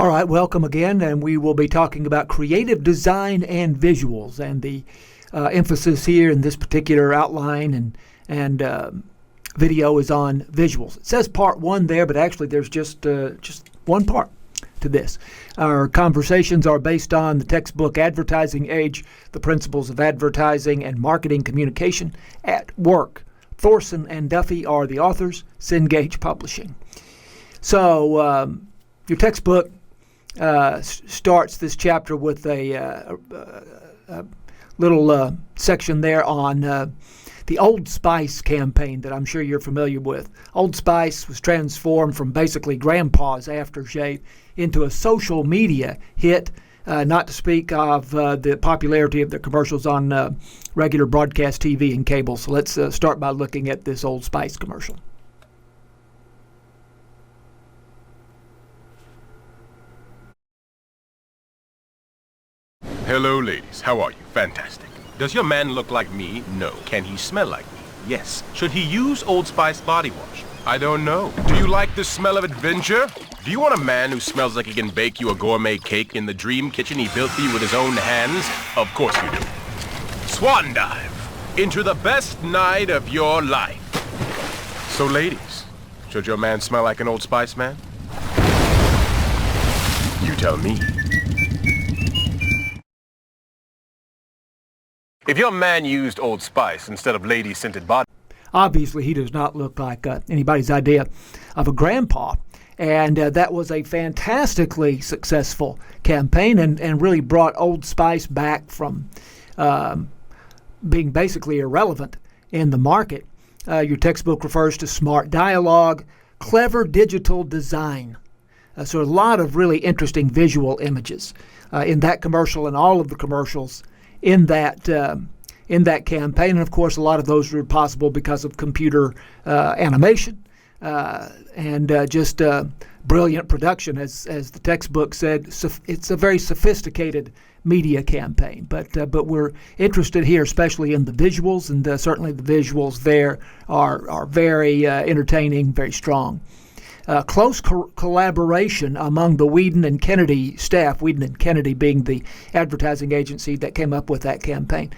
All right, welcome again, and we will be talking about creative design and visuals, and the emphasis here in this particular outline and video is on visuals. It says part one there, but actually there's just one part to this. Our conversations are based on the textbook Advertising Age, the Principles of Advertising and Marketing Communication at Work. Thorson and Duffy are the authors, Cengage Publishing. So your textbook starts this chapter with a little section there on the Old Spice campaign that I'm sure you're familiar with. Old Spice was transformed from basically Grandpa's aftershave into a social media hit, not to speak of the popularity of the commercials on regular broadcast TV and cable. So let's start by looking at this Old Spice commercial. Hello, ladies. How are you? Fantastic. Does your man look like me? No. Can he smell like me? Yes. Should he use Old Spice body wash? I don't know. Do you like the smell of adventure? Do you want a man who smells like he can bake you a gourmet cake in the dream kitchen he built for you with his own hands? Of course you do. Swan dive into the best night of your life. So, ladies, should your man smell like an Old Spice man? You tell me. If your man used Old Spice instead of lady-scented body... Obviously, he does not look like anybody's idea of a grandpa. And that was a fantastically successful campaign and really brought Old Spice back from being basically irrelevant in the market. Your textbook refers to smart dialogue, clever digital design. So a lot of really interesting visual images in that commercial and all of the commercials in that campaign. And of course, a lot of those were possible because of computer animation and just brilliant production. As the textbook said, it's a very sophisticated media campaign. But we're interested here, especially in the visuals, and certainly the visuals there are very entertaining, very strong. Close collaboration among the Whedon and Kennedy staff, Whedon and Kennedy being the advertising agency that came up with that campaign,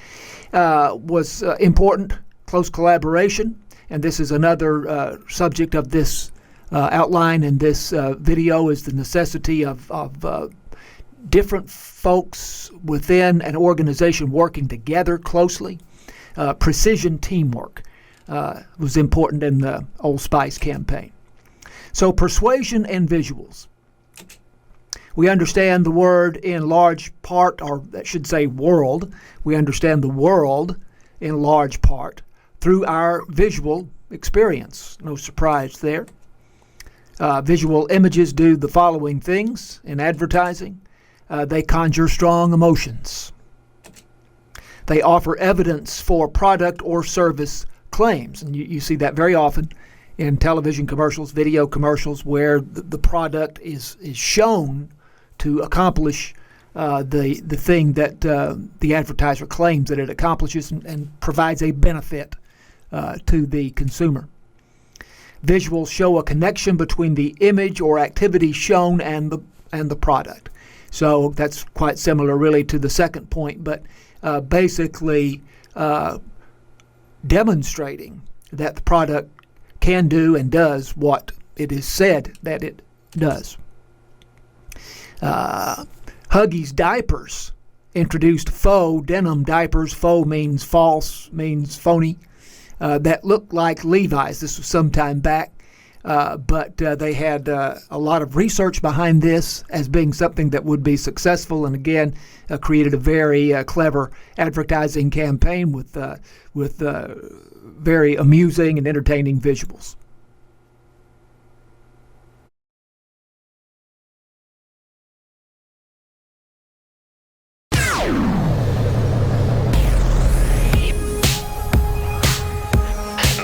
was important. Close collaboration, and this is another subject of this outline in this video, is the necessity of different folks within an organization working together closely. Precision teamwork was important in the Old Spice campaign. So persuasion and visuals. We understand the word in large part, or I should say world. We understand the world in large part through our visual experience. No surprise there. Visual images do the following things in advertising. They conjure strong emotions. They offer evidence for product or service claims. And you see that very often in television commercials, video commercials, where the product is shown to accomplish the thing that the advertiser claims that it accomplishes and provides a benefit to the consumer. Visuals show a connection between the image or activity shown and the product. So that's quite similar really to the second point, but basically demonstrating that the product can do and does what it is said that it does. Huggies diapers introduced faux denim diapers. Faux means false, means phony, that looked like Levi's. This was some time back, but they had a lot of research behind this as being something that would be successful, and again created a very clever advertising campaign with very amusing and entertaining visuals.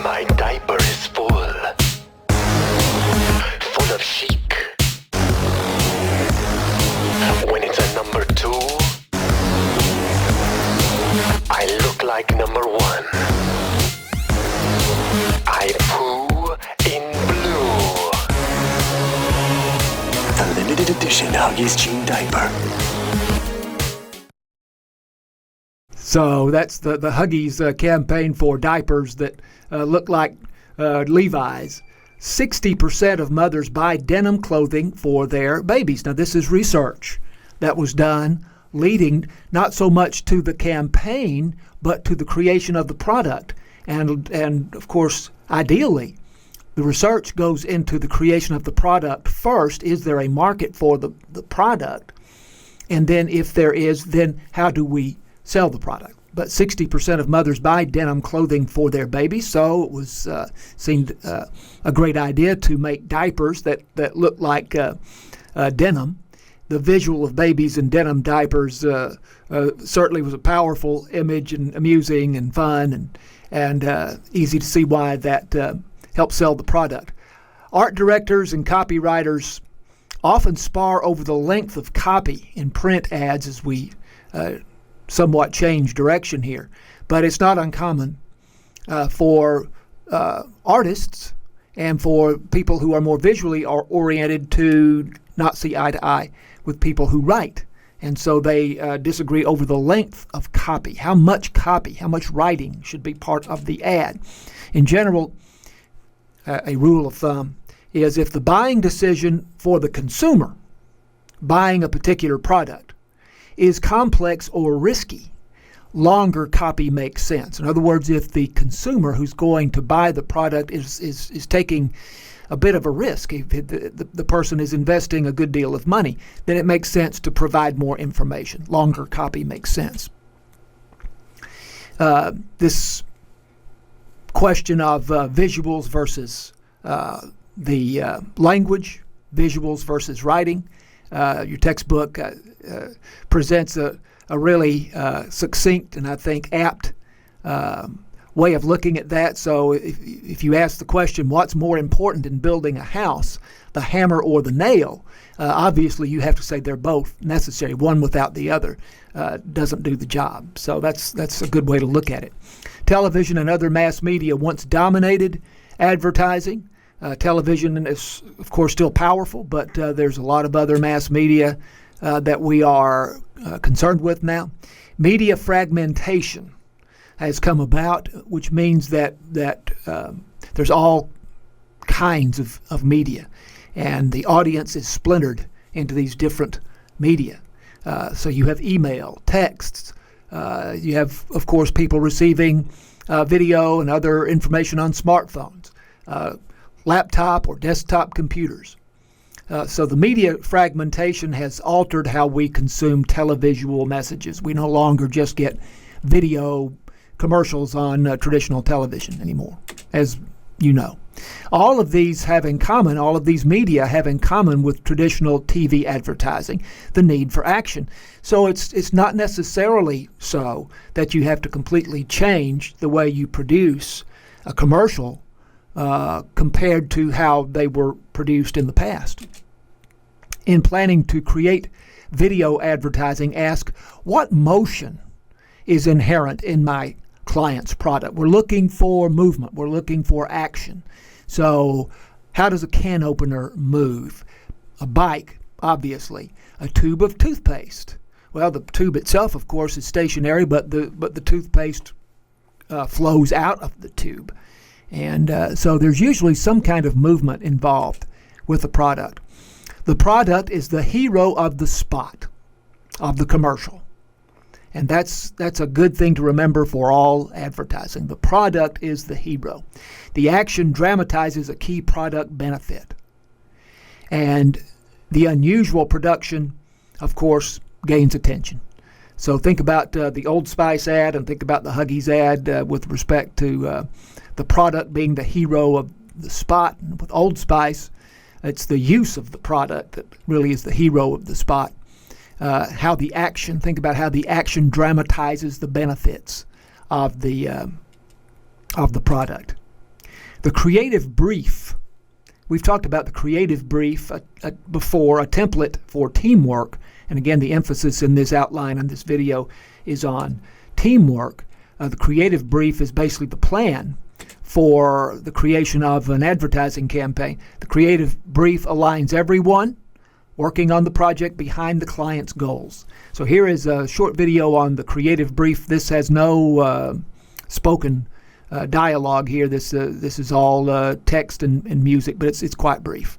My diaper is full of chic. When it's a number 2, I look like number 1. I poo limited edition Huggies Teen Diaper. So that's the Huggies campaign for diapers that look like Levi's. 60% of mothers buy denim clothing for their babies. Now, this is research that was done leading not so much to the campaign, but to the creation of the product. And of course, ideally, the research goes into the creation of the product first. Is there a market for the product? And then if there is, then how do we sell the product? But 60% of mothers buy denim clothing for their babies, so it was seemed a great idea to make diapers that look like denim. The visual of babies in denim diapers certainly was a powerful image and amusing and fun and easy to see why that helped sell the product. Art directors and copywriters often spar over the length of copy in print ads as we somewhat change direction here. But it's not uncommon for artists and for people who are more visually oriented to not see eye to eye with people who write. And so they disagree over the length of copy, how much writing should be part of the ad. In general, a rule of thumb is if the buying decision for the consumer buying a particular product is complex or risky, longer copy makes sense. In other words, if the consumer who's going to buy the product is taking a bit of a risk, if the person is investing a good deal of money, then it makes sense to provide more information. Longer copy makes sense. This question of visuals versus the language, visuals versus writing. Your textbook presents a really succinct and I think apt way of looking at that. So if you ask the question, what's more important in building a house, the hammer or the nail? Obviously, you have to say they're both necessary. One without the other doesn't do the job. So that's a good way to look at it. Television and other mass media once dominated advertising. Television is, of course, still powerful, but there's a lot of other mass media that we are concerned with now. Media fragmentation has come about, which means that there's all kinds of media, and the audience is splintered into these different media. So you have email, texts, you have, of course, people receiving video and other information on smartphones, laptop or desktop computers. So the media fragmentation has altered how we consume televisual messages. We no longer just get video commercials on traditional television anymore, as you know. All of these have in common, all of these media have in common with traditional TV advertising, the need for action. So it's not necessarily so that you have to completely change the way you produce a commercial compared to how they were produced in the past. In planning to create video advertising, ask what motion is inherent in my client's product. We're looking for movement. We're looking for action. So how does a can opener move? A bike, obviously. A tube of toothpaste. Well, the tube itself, of course, is stationary, but the toothpaste flows out of the tube. And so there's usually some kind of movement involved with the product. The product is the hero of the spot, of the commercial. And that's a good thing to remember for all advertising. The product is the hero. The action dramatizes a key product benefit. And the unusual production, of course, gains attention. So think about the Old Spice ad and think about the Huggies ad with respect to the product being the hero of the spot. And with Old Spice, it's the use of the product that really is the hero of the spot. Think about how the action dramatizes the benefits of the product. The creative brief. We've talked about the creative brief before, a template for teamwork. And again, the emphasis in this outline on this video is on teamwork. The creative brief is basically the plan for the creation of an advertising campaign. The creative brief aligns everyone working on the project behind the client's goals. So here is a short video on the creative brief. This has no spoken dialogue here. This is all text and music, but it's quite brief.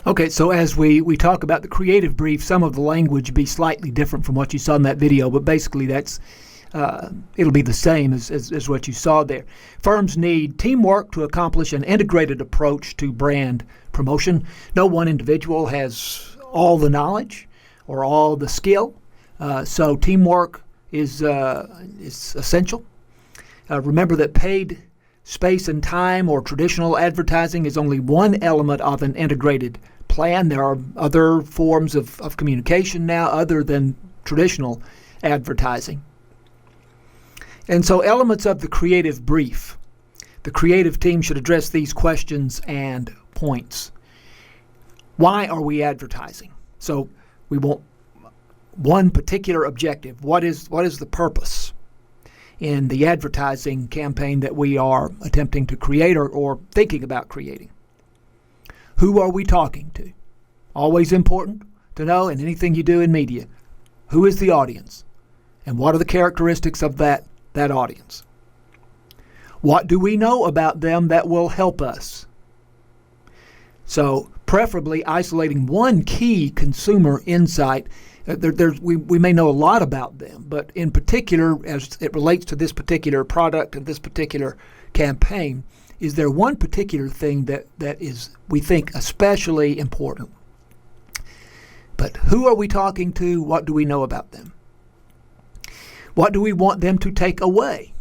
Okay, so as we talk about the creative brief, some of the language be slightly different from what you saw in that video, but basically that's it'll be the same as what you saw there. Firms need teamwork to accomplish an integrated approach to brand promotion. No one individual has all the knowledge or all the skill, so teamwork is essential. Remember that paid space and time or traditional advertising is only one element of an integrated plan. There are other forms of communication now other than traditional advertising. And so elements of the creative brief. The creative team should address these questions and points. Why are we advertising? So we want one particular objective. What is the purpose in the advertising campaign that we are attempting to create or thinking about creating? Who are we talking to? Always important to know in anything you do in media. Who is the audience? And what are the characteristics of that audience? What do we know about them that will help us? So preferably isolating one key consumer insight. We may know a lot about them, but in particular, as it relates to this particular product and this particular campaign, is there one particular thing that is, we think, especially important? But who are we talking to? What do we know about them? What do we want them to take away?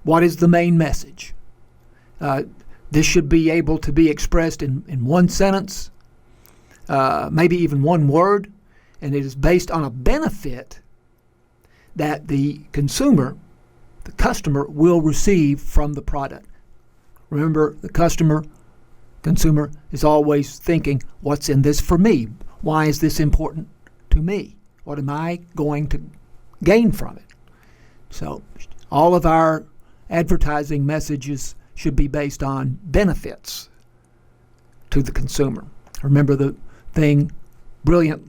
What is the main message? This should be able to be expressed in one sentence, maybe even one word, and it is based on a benefit that the consumer, the customer, will receive from the product. Remember, the consumer is always thinking, what's in this for me? Why is this important to me? What am I going to gain from it? So all of our advertising messages should be based on benefits to the consumer. Remember the brilliant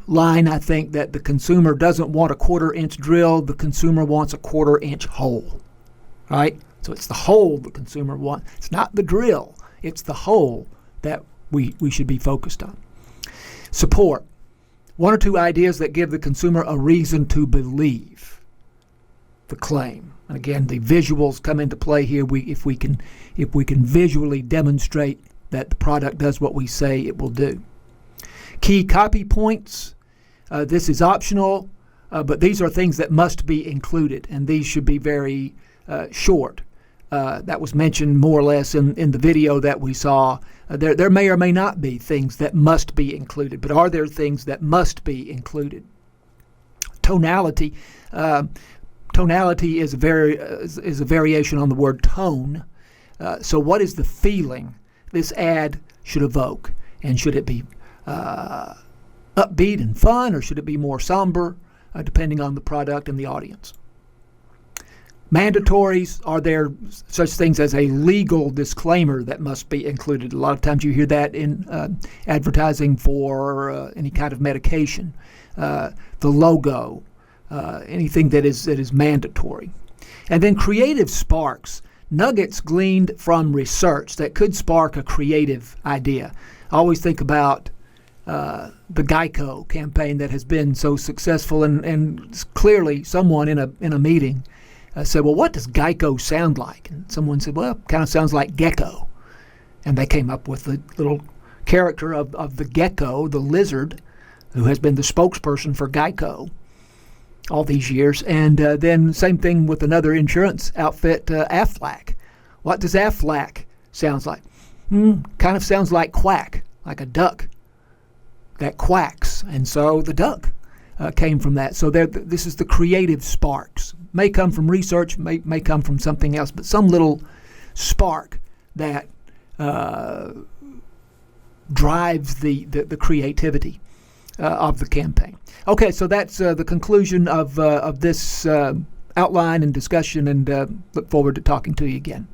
line, I think, that the consumer doesn't want a 1/4-inch drill, the consumer wants a 1/4-inch hole, right? So it's the hole the consumer wants. It's not the drill. It's the hole that we should be focused on. Support. One or two ideas that give the consumer a reason to believe the claim. And again, the visuals come into play here. If we can visually demonstrate that the product does what we say it will do. Key copy points. This is optional, but these are things that must be included, and these should be very short. That was mentioned more or less in the video that we saw. There may or may not be things that must be included, but are there things that must be included? Tonality. Tonality is a variation on the word tone. So what is the feeling this ad should evoke? And should it be upbeat and fun, or should it be more somber, depending on the product and the audience? Mandatories. Are there such things as a legal disclaimer that must be included? A lot of times you hear that in advertising for any kind of medication. The logo, anything that is mandatory. And then creative sparks, nuggets gleaned from research that could spark a creative idea. I always think about the Geico campaign that has been so successful, and clearly someone in a meeting said, well, what does Geico sound like? And someone said, well, it kind of sounds like gecko. And they came up with the little character of the gecko, the lizard, who has been the spokesperson for Geico all these years. And then same thing with another insurance outfit, Aflac. What does Aflac sound like? Kind of sounds like quack, like a duck that quacks. And so the duck came from that. So this is the creative sparks. May come from research, may come from something else, but some little spark that drives the creativity of the campaign. Okay, so that's the conclusion of this outline and discussion, and look forward to talking to you again.